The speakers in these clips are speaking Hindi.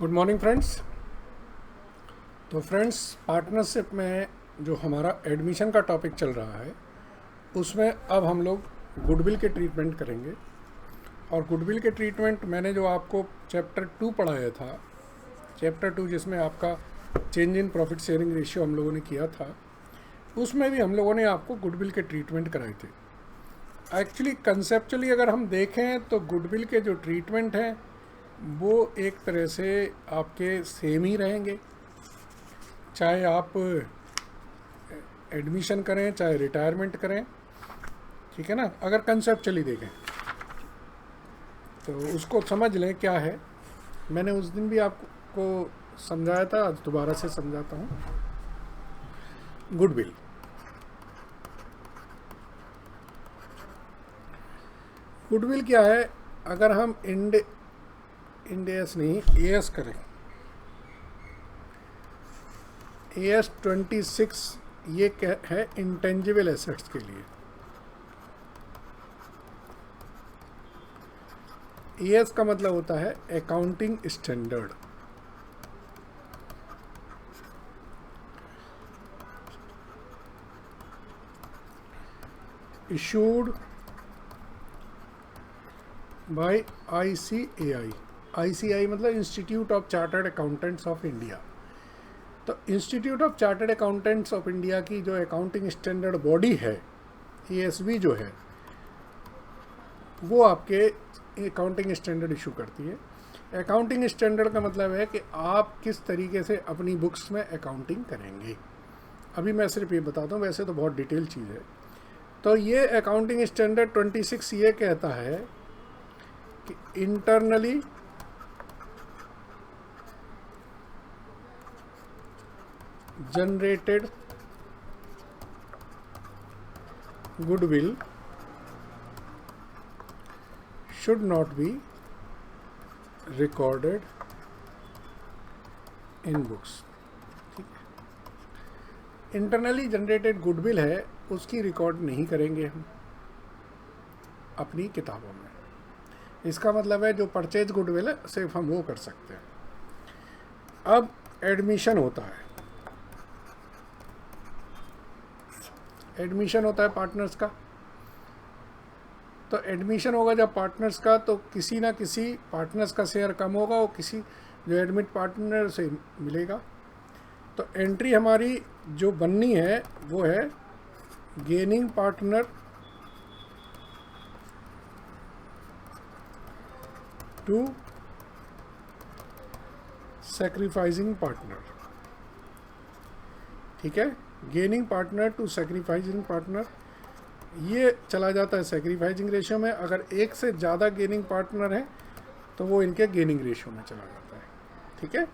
Good morning friends. तो फ्रेंड्स, पार्टनरशिप में जो हमारा एडमिशन का टॉपिक चल रहा है उसमें अब हम लोग गुडविल के ट्रीटमेंट करेंगे। और गुडविल के ट्रीटमेंट मैंने जो आपको चैप्टर 2 पढ़ाया था, चैप्टर 2 जिसमें आपका change in profit sharing ratio हम लोगों ने किया था, उसमें भी हम लोगों ने आपको गुडविल के ट्रीटमेंट कराए थे। एक्चुअली कंसेप्चुअली अगर हम देखें तो गुडविल के जो ट्रीटमेंट हैं वो एक तरह से आपके सेम ही रहेंगे, चाहे आप एडमिशन करें चाहे रिटायरमेंट करें। ठीक है ना। अगर कंसेप्चुअली देखें तो उसको समझ लें क्या है। मैंने उस दिन भी आपको समझाया था, आज दोबारा से समझाता हूँ। गुडविल गुडविल क्या है? अगर हम इंडेस नहीं एएस करें, एएस 26 ये क्या है? इंटेंजिबल एसेट्स के लिए। एएस का मतलब होता है accounting standard. Issued by ICAI. ICAI मतलब Institute of Chartered Accountants of India. तो Institute of Chartered Accountants of India की जो अकाउंटिंग स्टैंडर्ड बॉडी है, एएसबी जो है, वो आपके अकाउंटिंग स्टैंडर्ड इशू करती है। अकाउंटिंग स्टैंडर्ड का मतलब है कि आप किस तरीके से अपनी बुक्स में अकाउंटिंग करेंगे। अभी मैं सिर्फ ये बताता हूँ, वैसे तो बहुत डिटेल चीज़ है। तो ये अकाउंटिंग स्टैंडर्ड 26 ये कहता है कि internally generated goodwill should not be recorded in books। ठीक है। इंटरनली जनरेटेड गुडविल है, उसकी रिकॉर्ड नहीं करेंगे हम अपनी किताबों में। इसका मतलब है जो परचेज गुडविल है सिर्फ हम वो कर सकते हैं। अब एडमिशन होता है, एडमिशन होता है पार्टनर्स का। तो एडमिशन होगा जब पार्टनर्स का, तो किसी ना किसी पार्टनर्स का शेयर कम होगा, वो किसी जो एडमिट पार्टनर से मिलेगा। तो एंट्री हमारी जो बननी है वो है gaining partner to sacrificing partner. ठीक है। Gaining partner to sacrificing partner ये चला जाता है सैक्रिफाइसिंग रेशियो में। अगर एक से ज़्यादा गेनिंग पार्टनर है तो वो इनके गेनिंग रेशियो में चला जाता है। ठीक है।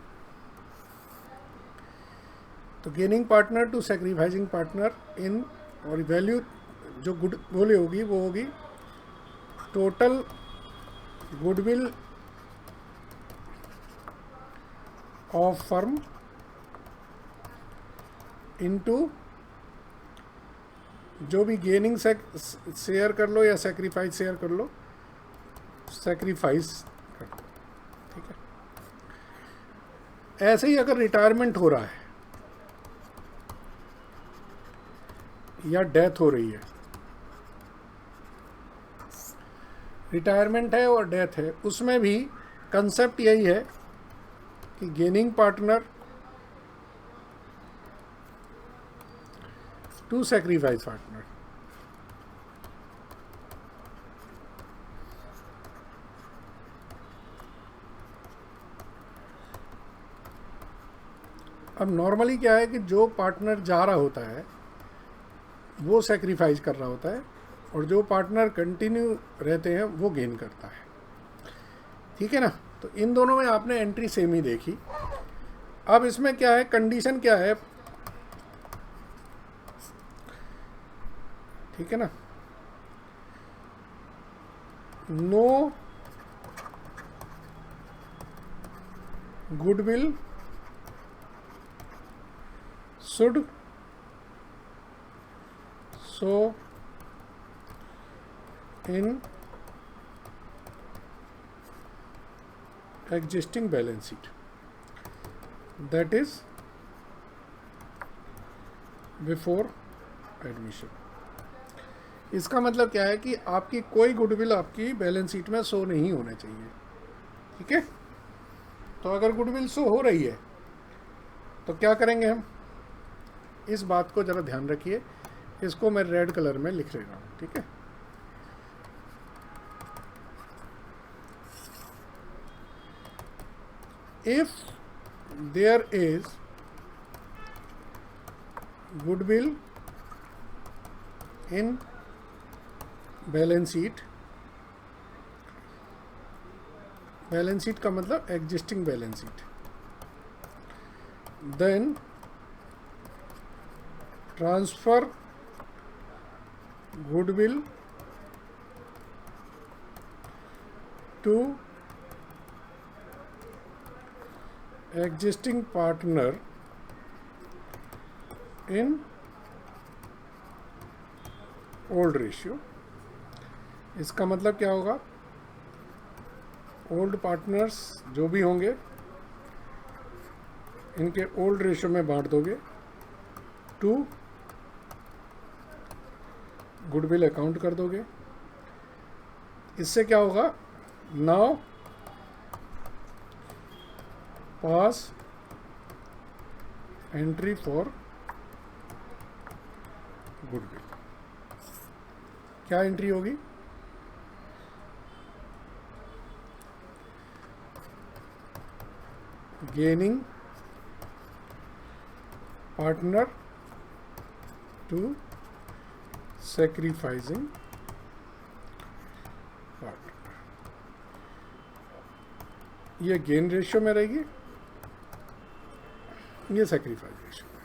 तो gaining partner to sacrificing partner in, और वैल्यू जो गुडविल होगी वो होगी total goodwill of firm into जो भी गेनिंग शेयर कर लो या सेक्रीफाइस शेयर कर लो, सेक्रीफाइस कर लो। ठीक है। ऐसे ही अगर रिटायरमेंट हो रहा है या डेथ हो रही है, रिटायरमेंट है और डेथ है, उसमें भी कंसेप्ट यही है कि gaining partner to sacrifice partner. अब नॉर्मली क्या है कि जो पार्टनर जा रहा होता है वो सैक्रिफाइस कर रहा होता है, और जो पार्टनर कंटिन्यू रहते हैं वो गेन करता है। ठीक है ना। तो इन दोनों में आपने एंट्री सेम ही देखी। अब इसमें क्या है, कंडीशन क्या है? ठीक है ना। No goodwill should show in existing balance sheet. That is before admission. इसका मतलब क्या है कि आपकी कोई गुडविल आपकी बैलेंस शीट में शो नहीं होना चाहिए। ठीक है, तो अगर गुडविल शो हो रही है तो क्या करेंगे हम, इस बात को ज़रा ध्यान रखिए। इसको मैं रेड कलर में लिख रहा हूँ। ठीक है, if there is goodwill in balance sheet, balance sheet का मतलब existing balance sheet, then transfer goodwill to existing partner in old ratio. इसका मतलब क्या होगा, ओल्ड पार्टनर्स जो भी होंगे इनके ओल्ड रेशियो में बांट दोगे टू गुडविल अकाउंट कर दोगे। इससे क्या होगा, now pass entry for goodwill. क्या एंट्री होगी, gaining partner to sacrificing partner. ये गेन रेशियो में रहेगी, ये सैक्रिफाइस रेशियो में।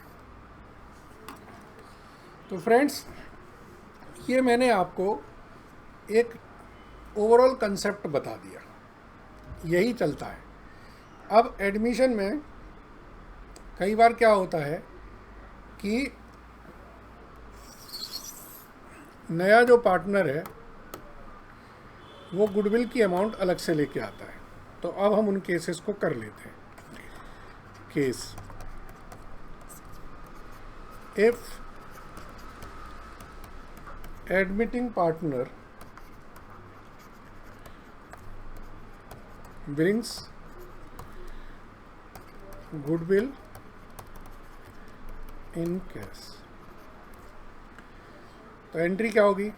तो फ्रेंड्स, ये मैंने आपको एक ओवरऑल कंसेप्ट बता दिया, यही चलता है। अब एडमिशन में कई बार क्या होता है कि नया जो पार्टनर है वो गुडविल की अमाउंट अलग से लेके आता है। तो अब हम उन केसेस को कर लेते हैं। Case, if admitting partner brings goodwill in cash, तो एंट्री क्या होगी,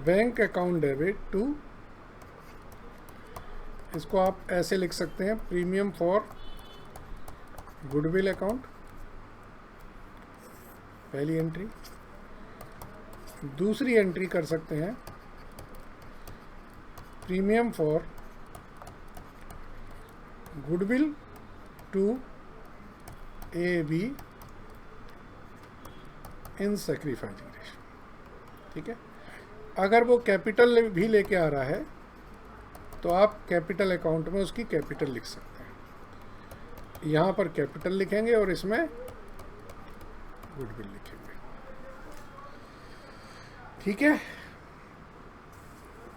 बैंक अकाउंट डेबिट टू, इसको आप ऐसे लिख सकते हैं, प्रीमियम फॉर गुडविल अकाउंट, पहली एंट्री। दूसरी एंट्री कर सकते हैं premium for goodwill to AB in sacrificing ratio. ठीक है, अगर वो कैपिटल भी लेके आ रहा है तो आप कैपिटल अकाउंट में उसकी कैपिटल लिख सकते हैं। यहाँ पर कैपिटल लिखेंगे और इसमें गुडविल लिखेंगे। ठीक है,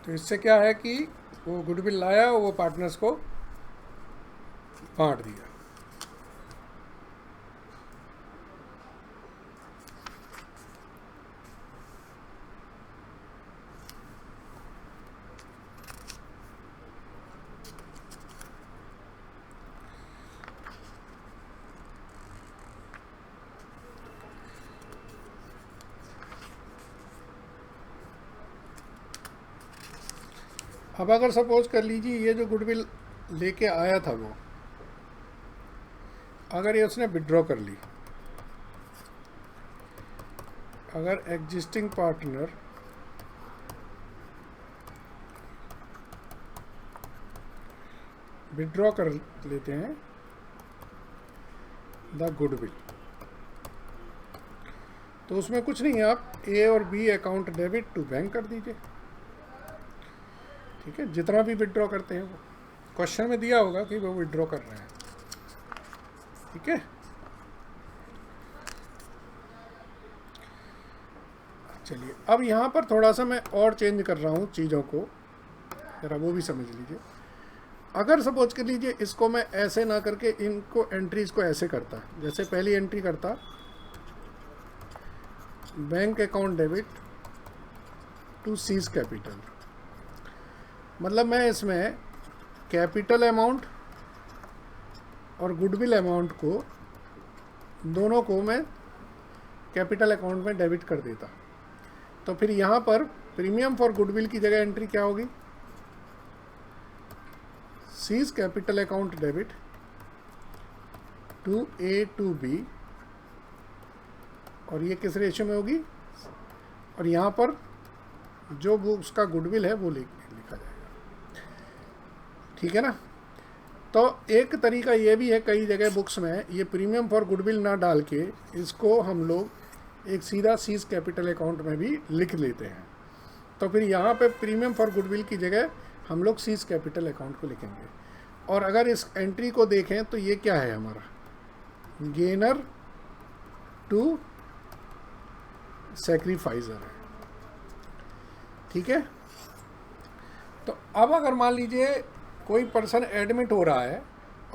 तो इससे क्या है कि वो गुडविल लाया, वो पार्टनर्स को बांट दिया। अब अगर सपोज कर लीजिए ये जो गुडविल लेके आया था वो, अगर ये उसने विड्रॉ कर ली, अगर एग्जिस्टिंग पार्टनर विड्रॉ कर लेते हैं द गुडविल, तो उसमें कुछ नहीं है, आप A और B account debit to bank कर दीजिए। ठीक है, जितना भी विड्रॉ करते हैं वो क्वेश्चन में दिया होगा कि वो विड्रॉ कर रहे हैं। ठीक है, चलिए अब यहाँ पर थोड़ा सा मैं और चेंज कर रहा हूँ चीज़ों को, ज़रा वो भी समझ लीजिए। अगर सपोज कर लीजिए इसको मैं ऐसे ना करके इनको एंट्रीज को ऐसे करता, जैसे पहली एंट्री करता bank account debit to C's capital, मतलब मैं इसमें कैपिटल अमाउंट और गुडविल अमाउंट को दोनों को मैं कैपिटल अकाउंट में डेबिट कर देता। तो फिर यहाँ पर प्रीमियम फॉर गुडविल की जगह एंट्री क्या होगी, C's capital account debit to A to B, और ये किस रेशियो में होगी, और यहाँ पर जो उसका गुडविल है वो लिखा जाएगा। ठीक है ना। तो एक तरीका ये भी है, कई जगह बुक्स में ये प्रीमियम फॉर गुडविल ना डाल के इसको हम लोग एक सीधा सीज कैपिटल अकाउंट में भी लिख लेते हैं। तो फिर यहाँ पे प्रीमियम फॉर गुडविल की जगह हम लोग सीज कैपिटल अकाउंट को लिखेंगे। और अगर इस एंट्री को देखें तो ये क्या है, हमारा गेनर टू सैक्रिफाइजर है। ठीक है। तो अब अगर मान लीजिए कोई पर्सन एडमिट हो रहा है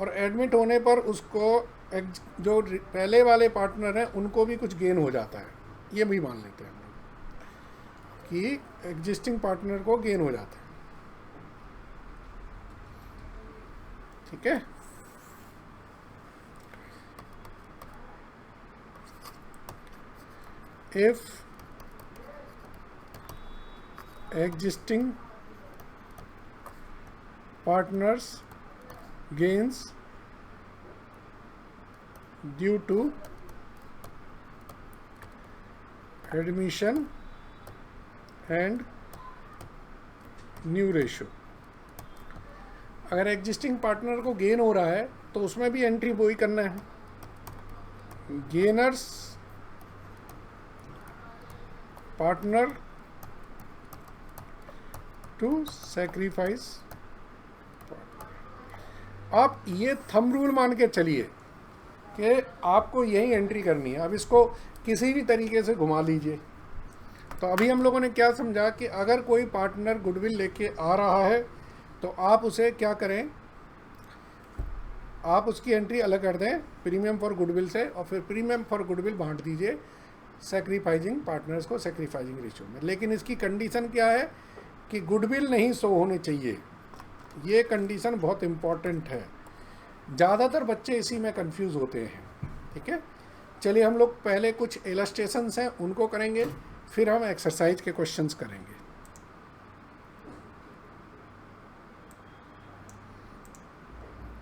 और एडमिट होने पर उसको जो पहले वाले पार्टनर हैं उनको भी कुछ गेन हो जाता है, ये भी मान लेते हैं हम लोग कि एग्जिस्टिंग पार्टनर को गेन हो जाता है। ठीक है। if existing partners gains due to admission and new ratio, अगर एग्जिस्टिंग पार्टनर को गेन हो रहा है तो उसमें भी एंट्री वही करना है, गेनर्स पार्टनर टू सैक्रिफाइस। आप ये थंब रूल मान के चलिए कि आपको यही एंट्री करनी है। अब इसको किसी भी तरीके से घुमा लीजिए। तो अभी हम लोगों ने क्या समझा कि अगर कोई पार्टनर गुडविल लेके आ रहा है तो आप उसे क्या करें, आप उसकी एंट्री अलग कर दें प्रीमियम फॉर गुडविल से, और फिर प्रीमियम फॉर गुडविल बांट दीजिए सैक्रिफाइजिंग पार्टनर्स को सैक्रिफाइजिंग रेशियो में। लेकिन इसकी कंडीशन क्या है कि गुडविल नहीं शो होनी चाहिए। ये कंडीशन बहुत इम्पॉर्टेंट है, ज़्यादातर बच्चे इसी में कंफ्यूज होते हैं। ठीक है। चलिए हम लोग पहले कुछ इलस्ट्रेशंस हैं उनको करेंगे, फिर हम एक्सरसाइज के क्वेश्चंस करेंगे।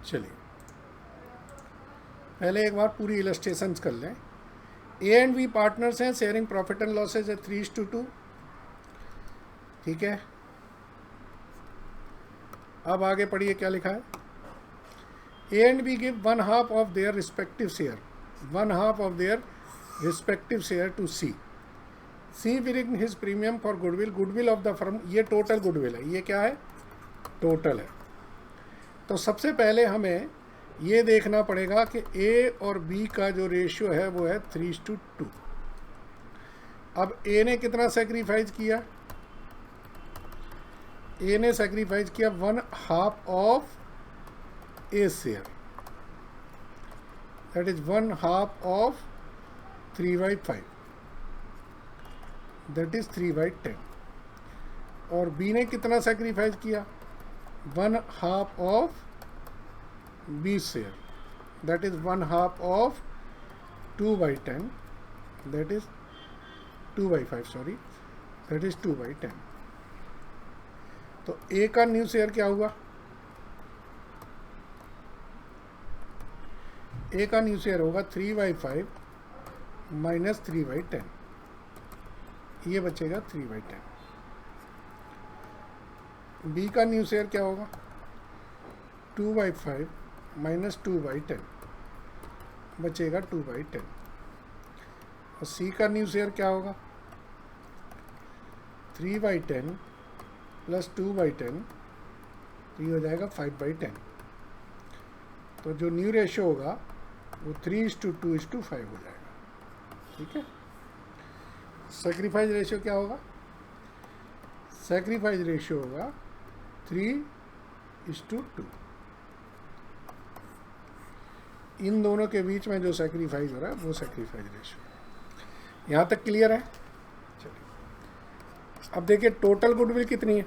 चलिए पहले एक बार पूरी इलस्ट्रेशंस कर लें। ए एंड बी पार्टनर्स हैं, शेयरिंग प्रॉफिट एंड लॉसेज है 3:2। ठीक है। अब आगे पढ़िए क्या लिखा है। A and B give 1/2 of their respective share, 1/2 of their respective share to C. C will his premium for goodwill, goodwill of the firm, ये टोटल गुडविल है, ये क्या है टोटल है। तो सबसे पहले हमें ये देखना पड़ेगा कि ए और बी का जो रेशियो है वो है 3:2। अब ए ने कितना सेक्रीफाइस किया, ए ने सेक्रीफाइस किया 1/2 of A share, that is 1/2 of 3/5, that is 3/10। और बी ने कितना सेक्रीफाइस किया 1/2 of B share, that is 1/2 of 2/10, that is 2/5, sorry, that is 2/10। तो ए का न्यू शेयर क्या हुआ, ए का न्यू शेयर होगा 3/5 माइनस 3/10, ये बचेगा 3/10। बी का न्यू शेयर क्या होगा 2/5 माइनस 2/10, बचेगा 2/10। और सी का न्यू शेयर क्या होगा 3/10 प्लस 2/10, तो ये हो जाएगा 5/10। तो जो न्यू रेशियो होगा वो 3:2:5 हो जाएगा। ठीक है। सैक्रिफाइस रेशियो क्या होगा, सैक्रिफाइस रेशियो होगा 3:2। इन दोनों के बीच में जो सेक्रीफाइस हो रहा है वो सेक्रीफाइस रेशियो। यहाँ तक क्लियर है? चलिए अब देखिए टोटल गुडविल कितनी है,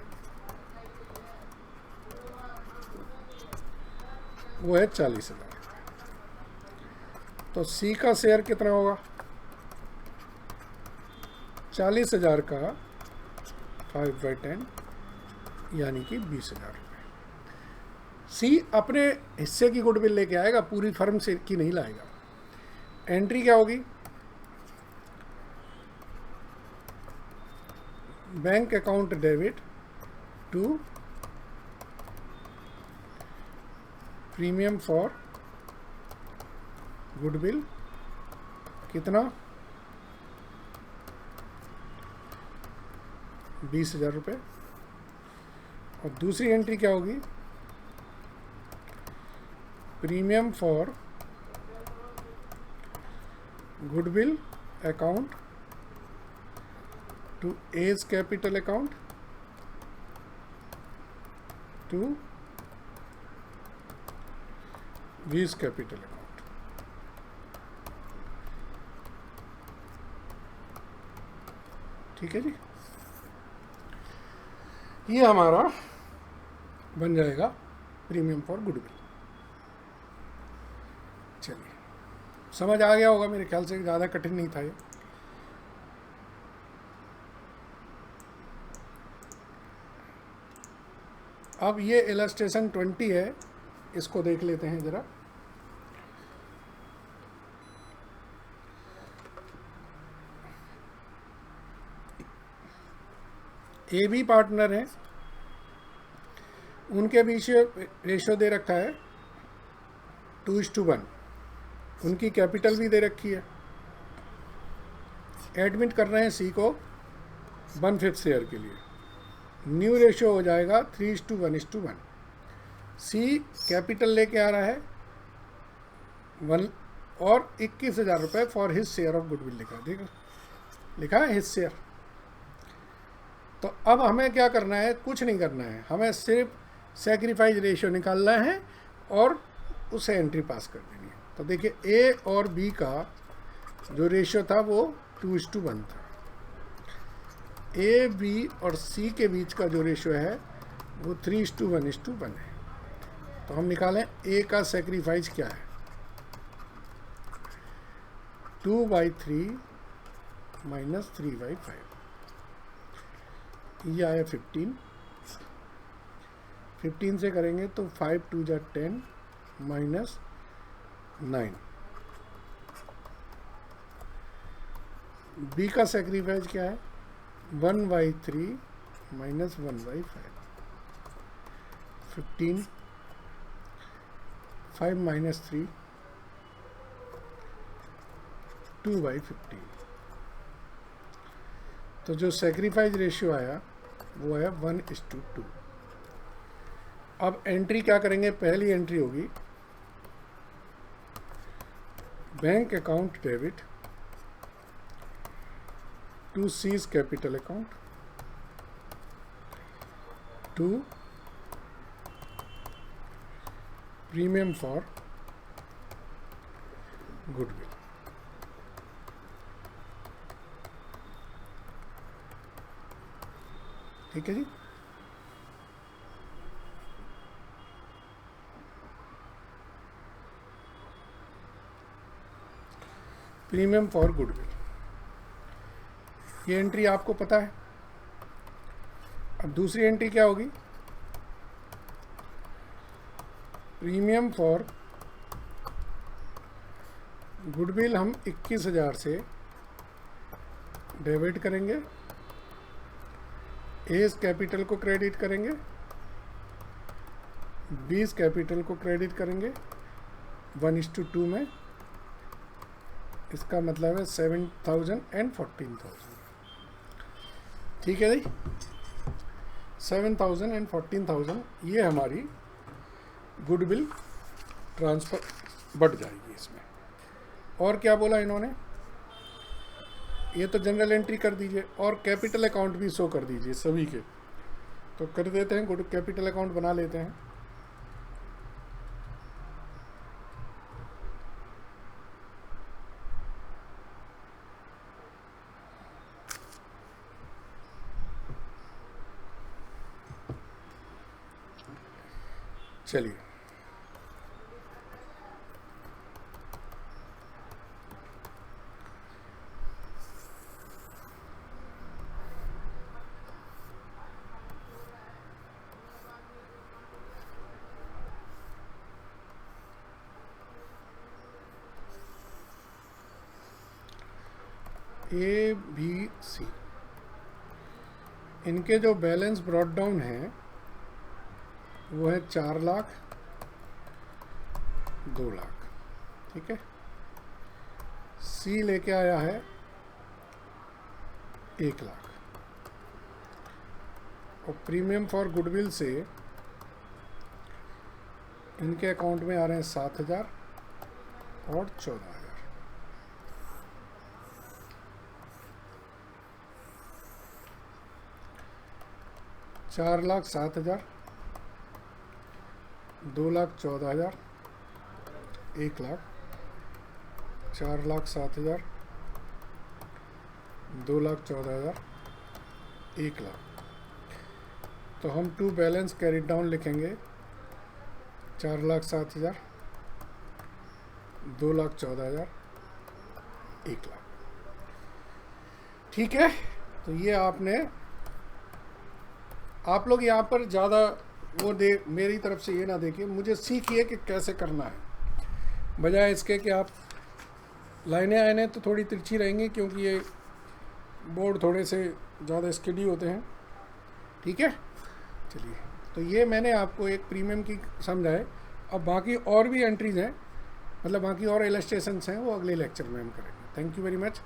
वो है 40,000। तो सी का शेयर कितना होगा? 40,000 का 5/10 यानी कि 20,000 रुपये। सी अपने हिस्से की गुडविल लेके आएगा, पूरी फर्म से की नहीं लाएगा। एंट्री क्या होगी? Bank account debit to premium for goodwill कितना? 20,000 रुपये। और दूसरी एंट्री क्या होगी? Premium for goodwill account to A's capital account to B's capital account. ठीक है जी, ये हमारा बन जाएगा प्रीमियम फॉर गुडविल। चलिए समझ आ गया होगा मेरे ख्याल से, ज़्यादा कठिन नहीं था ये। अब ये इलस्ट्रेशन 20 है, इसको देख लेते हैं ज़रा। ए बी पार्टनर हैं, उनके बीच रेशियो दे रखा है 2:1। उनकी कैपिटल भी दे रखी है। एडमिट कर रहे हैं सी को 1/5 शेयर के लिए। न्यू रेशियो हो जाएगा 3:1:1। सी कैपिटल लेके आ रहा है 1 और 21,000 रुपये for his share of goodwill लिखा है हिज शेयर। तो अब हमें क्या करना है? कुछ नहीं करना है, हमें सिर्फ सेक्रीफाइस रेशियो निकालना है और उसे एंट्री पास कर देनी है। तो देखिए ए और बी का जो रेशियो था वो 2:1 था। ए बी और सी के बीच का जो रेशियो है वो 3:1:1 है। तो हम निकालें ए का सेक्रीफाइस क्या है? 2/3 - 3/5, ये आया 15। 15 से करेंगे तो 5 × 2 = 10 - 9। बी का सेक्रीफाइस क्या है? 1/3 - 1/5, 15। 5 - 3 2/15। तो जो सेक्रीफाइस रेशियो आया वो है 1:2। अब एंट्री क्या करेंगे? पहली एंट्री होगी bank account debit to C's capital account to premium for goodwill. ठीक है जी। प्रीमियम फॉर गुडविल, ये एंट्री आपको पता है। अब दूसरी एंट्री क्या होगी? प्रीमियम फॉर गुडविल हम 21,000 से डेबिट करेंगे, एज कैपिटल को क्रेडिट करेंगे, बीस कैपिटल को क्रेडिट करेंगे 1:2 में। इसका मतलब है 7,000 and 14,000। ठीक है जी, 7,000 and 14,000 ये हमारी गुडविल ट्रांसफ़र बढ़ जाएगी इसमें। और क्या बोला इन्होंने? ये तो जनरल एंट्री कर दीजिए और कैपिटल अकाउंट भी शो कर दीजिए सभी के। तो कर देते हैं, गुड कैपिटल अकाउंट बना लेते हैं। चलिए, ए बी सी, इनके जो बैलेंस ब्रॉट डाउन है वो है 4 लाख, 2 लाख, ठीक है। सी लेके आया है 1 लाख, और प्रीमियम फॉर गुडविल से इनके अकाउंट में आ रहे हैं 7,000 और 14,000। 4,07,000, 2,14,000, 1 लाख, 4,07,000, 2,14,000, 1 लाख। तो हम टू बैलेंस कैरी डाउन लिखेंगे 4,07,000, 2,14,000, 1 लाख, ठीक है। तो ये आप लोग यहाँ पर ज़्यादा वो मेरी तरफ से ये ना देखिए, मुझे सीखिए कि कैसे करना है, बजाय इसके कि आप लाइनें आने तो थोड़ी तिरछी रहेंगी, क्योंकि ये बोर्ड थोड़े से ज़्यादा स्टडी होते हैं, ठीक है। चलिए, तो ये मैंने आपको एक प्रीमियम की समझाए। अब बाकी और भी एंट्रीज हैं, मतलब बाकी और इलस्ट्रेशंस हैं, वो अगले लेक्चर में हम करेंगे। Thank you very much.